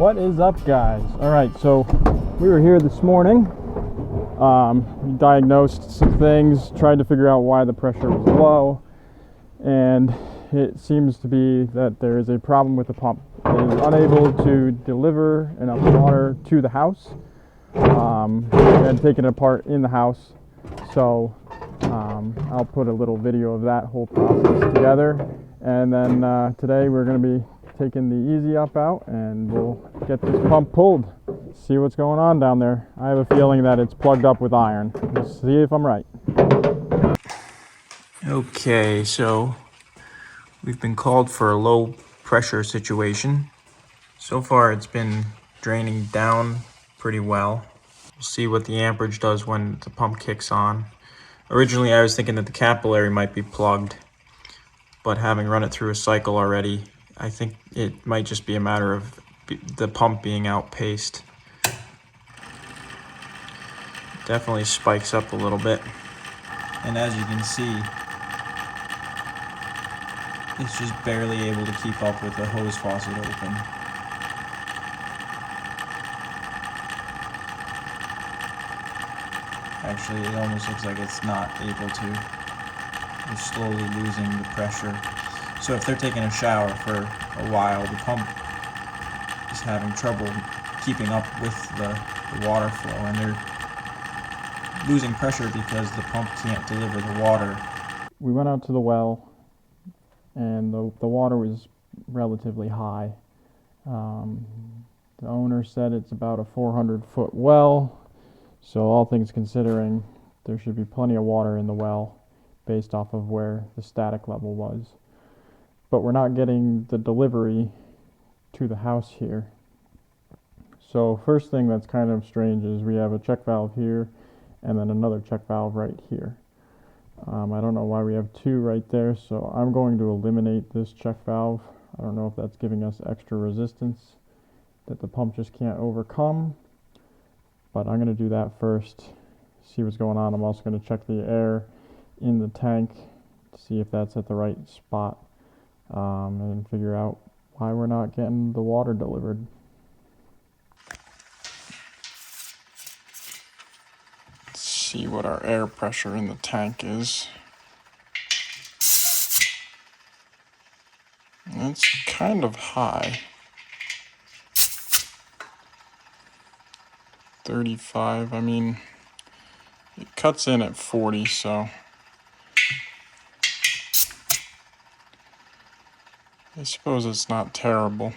What is up, guys? Alright, so we were here this morning. We diagnosed some things, tried to figure out why the pressure was low, and it seems to be that there is a problem with the pump. It is unable to deliver enough water to the house. We had taken it apart in the house, so I'll put a little video of that whole process together, and then today we're going to be taking the easy up out and we'll get this pump pulled, see what's going on down there. I have a feeling that it's plugged up with iron. Let's see if I'm right. Okay, so we've been called for a low pressure situation. So far it's been draining down pretty well. We'll see what the amperage does when the pump kicks on. Originally I was thinking that the capillary might be plugged, but having run it through a cycle already, I think it might just be a matter of the pump being outpaced. Definitely spikes up a little bit. And as you can see, it's just barely able to keep up with the hose faucet open. Actually, it almost looks like it's not able to. We're slowly losing the pressure. So if they're taking a shower for a while, the pump is having trouble keeping up with the water flow, and they're losing pressure because the pump can't deliver the water. We went out to the well, and the water was relatively high. The owner said it's about a 400-foot well, so all things considering, there should be plenty of water in the well based off of where the static level was. But we're not getting the delivery to the house here. So first thing that's kind of strange is we have a check valve here and then another check valve right here. I don't know why we have two right there, so I'm going to eliminate this check valve. I don't know if that's giving us extra resistance that the pump just can't overcome, but I'm going to do that first, see what's going on. I'm also going to check the air in the tank to see if that's at the right spot, and figure out why we're not getting the water delivered. Let's see what our air pressure in the tank is. It's kind of high. 35, I mean, it cuts in at 40, so I suppose it's not terrible.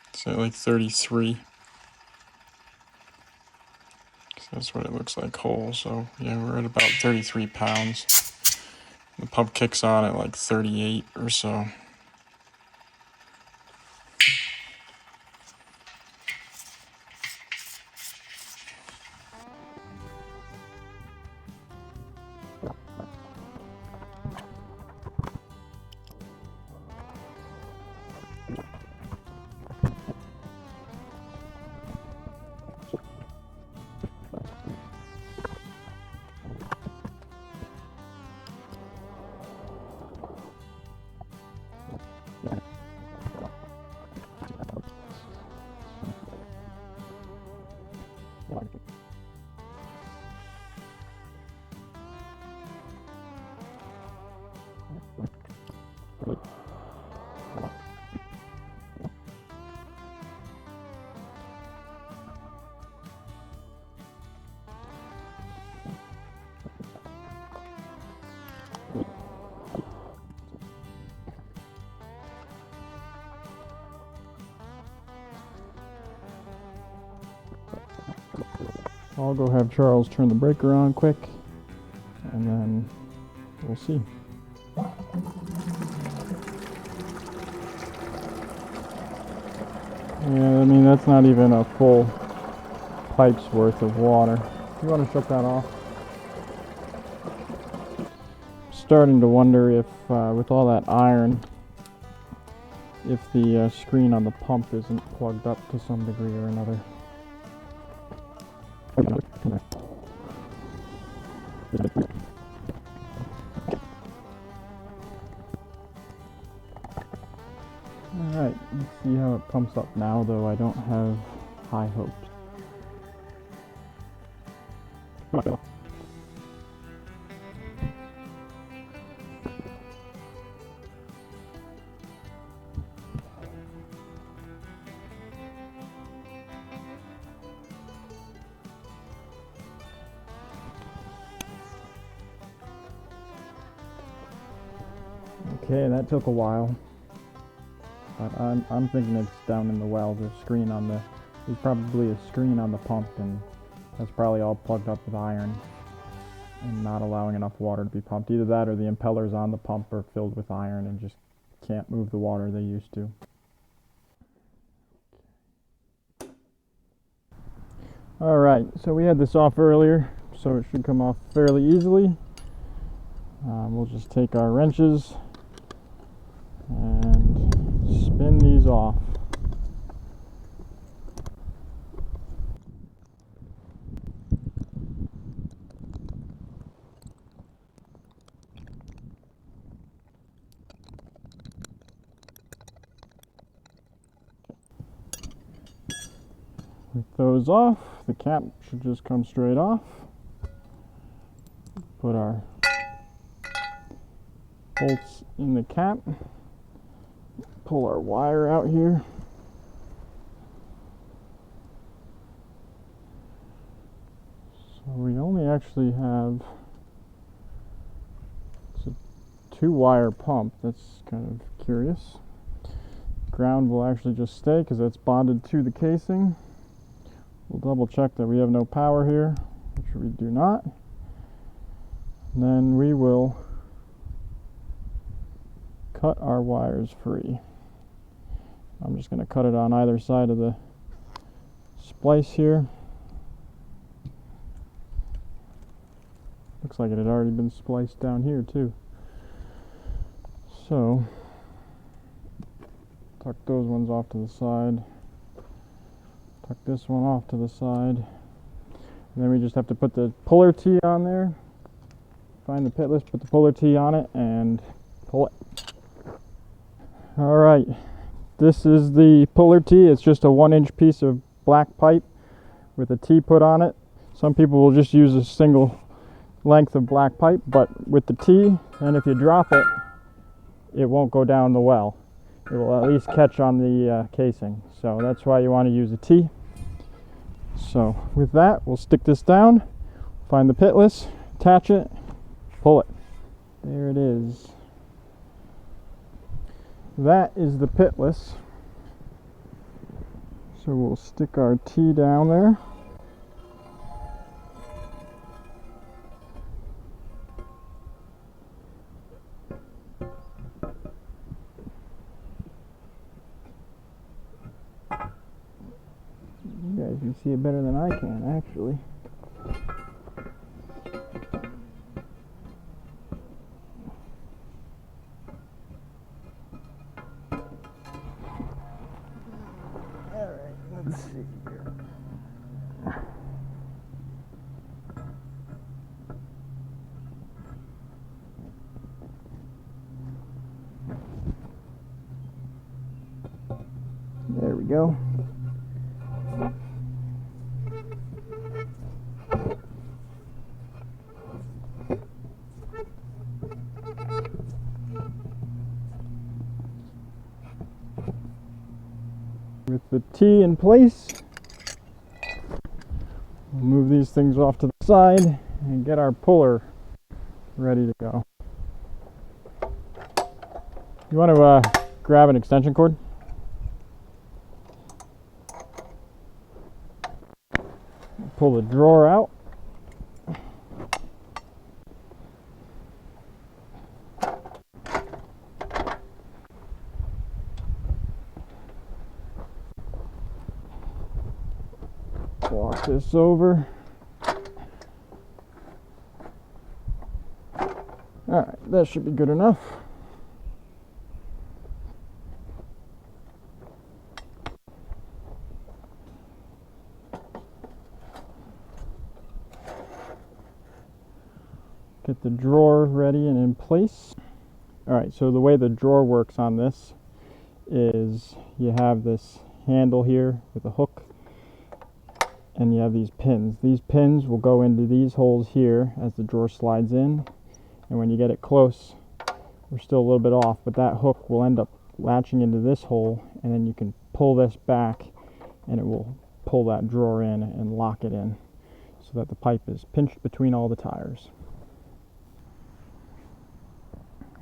It's at like 33. That's what it looks like whole, so yeah, we're at about 33 pounds. The pump kicks on at like 38 or so. I'll go have Charles turn the breaker on quick, and then we'll see. Yeah, I mean, that's not even a full pipe's worth of water. You want to shut that off? Starting to wonder if, with all that iron, if the screen on the pump isn't plugged up to some degree or another. see how it pumps up now, though I don't have high hopes. Okay, that took a while. But I'm thinking it's down in the well, the screen on the, there's probably a screen on the pump, and that's probably all plugged up with iron and not allowing enough water to be pumped. Either that or the impellers on the pump are filled with iron and just can't move the water they used to. Alright, so we had this off earlier, so it should come off fairly easily. We'll just take our wrenches and spin these off. With those off, the cap should just come straight off. Put our bolts in the cap. Pull our wire out here. So we only actually have, it's a 2-wire pump. That's kind of curious. Ground will actually just stay because it's bonded to the casing. We'll double check that we have no power here, which we do not. And then we will cut our wires free. I'm just going to cut it on either side of the splice here. Looks like it had already been spliced down here too. So, tuck those ones off to the side. Tuck this one off to the side. And then we just have to put the puller T on there. Find the pitless, put the puller T on it, and pull it. Alright, this is the puller T. It's just a 1-inch piece of black pipe with a T put on it. Some people will just use a single length of black pipe, but with the T, and if you drop it, it won't go down the well. It will at least catch on the casing. So that's why you want to use a T. So with that, we'll stick this down, find the pitless, attach it, pull it. There it is. That is the pitless. So we'll stick our T down there. You guys can see it better than I can, actually. Alright, let's see here. There we go. With the T in place, we'll move these things off to the side and get our puller ready to go. You want to grab an extension cord? Pull the drawer out. Walk this over. Alright, that should be good enough. Get the drawer ready and in place. Alright, so the way the drawer works on this is you have this handle here with a hook, and you have these pins. These pins will go into these holes here as the drawer slides in, and when you get it close, we're still a little bit off, but that hook will end up latching into this hole, and then you can pull this back and it will pull that drawer in and lock it in so that the pipe is pinched between all the tires.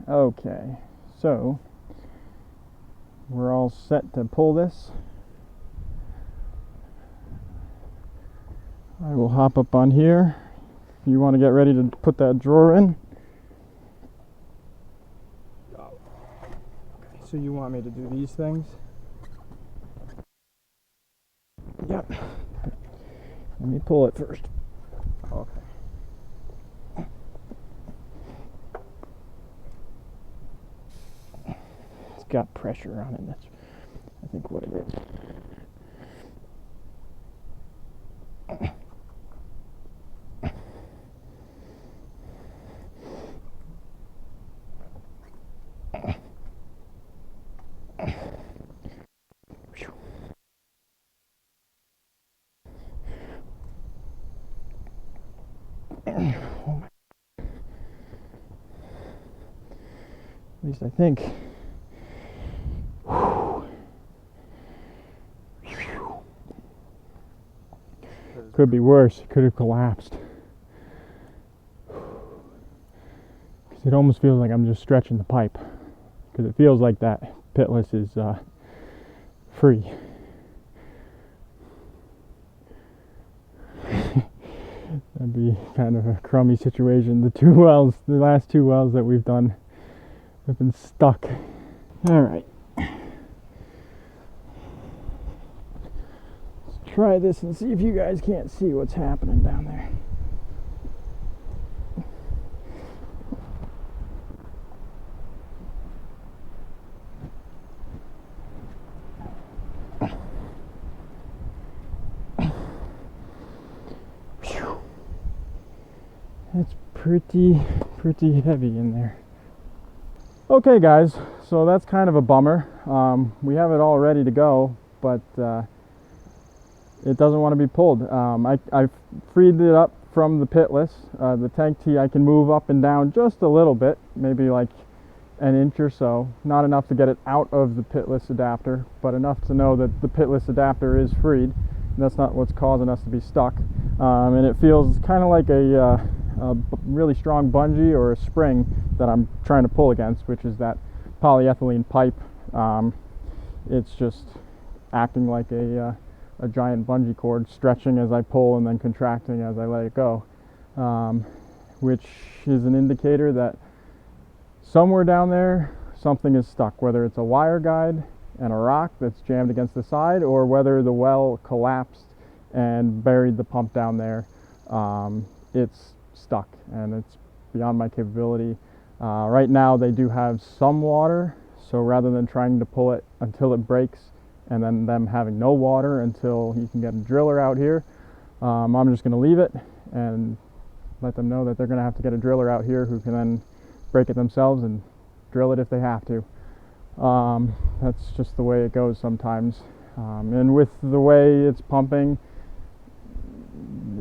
Okay, so we're all set to pull this. I will hop up on here if you want to get ready to put that drawer in. So you want me to do these things? Yep. Let me pull it first. Okay. It's got pressure on it. That's, I think, what it is. Oh my. At least I think. Could be worse. It could have collapsed. Because it almost feels like I'm just stretching the pipe. Because it feels like that pitless is free. That'd be kind of a crummy situation. The last two wells that we've done have been stuck. All right. Let's try this and see if you guys can't see what's happening down there. It's pretty heavy in there. Okay guys, so that's kind of a bummer. We have it all ready to go, but it doesn't want to be pulled. I freed it up from the pitless. The tank tee I can move up and down just a little bit, maybe like an inch or so. Not enough to get it out of the pitless adapter, but enough to know that the pitless adapter is freed. And that's not what's causing us to be stuck. And it feels kind of like a really strong bungee or a spring that I'm trying to pull against, which is that polyethylene pipe. It's just acting like a giant bungee cord, stretching as I pull and then contracting as I let it go, which is an indicator that somewhere down there something is stuck, whether it's a wire guide and a rock that's jammed against the side, or whether the well collapsed and buried the pump down there. It's stuck and it's beyond my capability. Right now they do have some water, so rather than trying to pull it until it breaks and then them having no water until you can get a driller out here, I'm just going to leave it and let them know that they're going to have to get a driller out here who can then break it themselves and drill it if they have to. That's just the way it goes sometimes. And with the way it's pumping,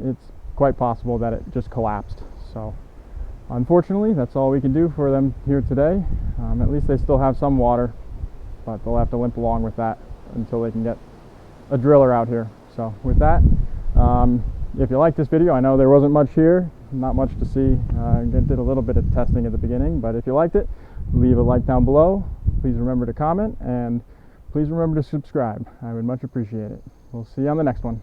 it's quite possible that it just collapsed. So unfortunately, that's all we can do for them here today. At least they still have some water, but they'll have to limp along with that until they can get a driller out here. So with that, if you like this video, I know there wasn't much here, not much to see. I did a little bit of testing at the beginning, but if you liked it, leave a like down below. Please remember to comment, and please remember to subscribe. I would much appreciate it. We'll see you on the next one.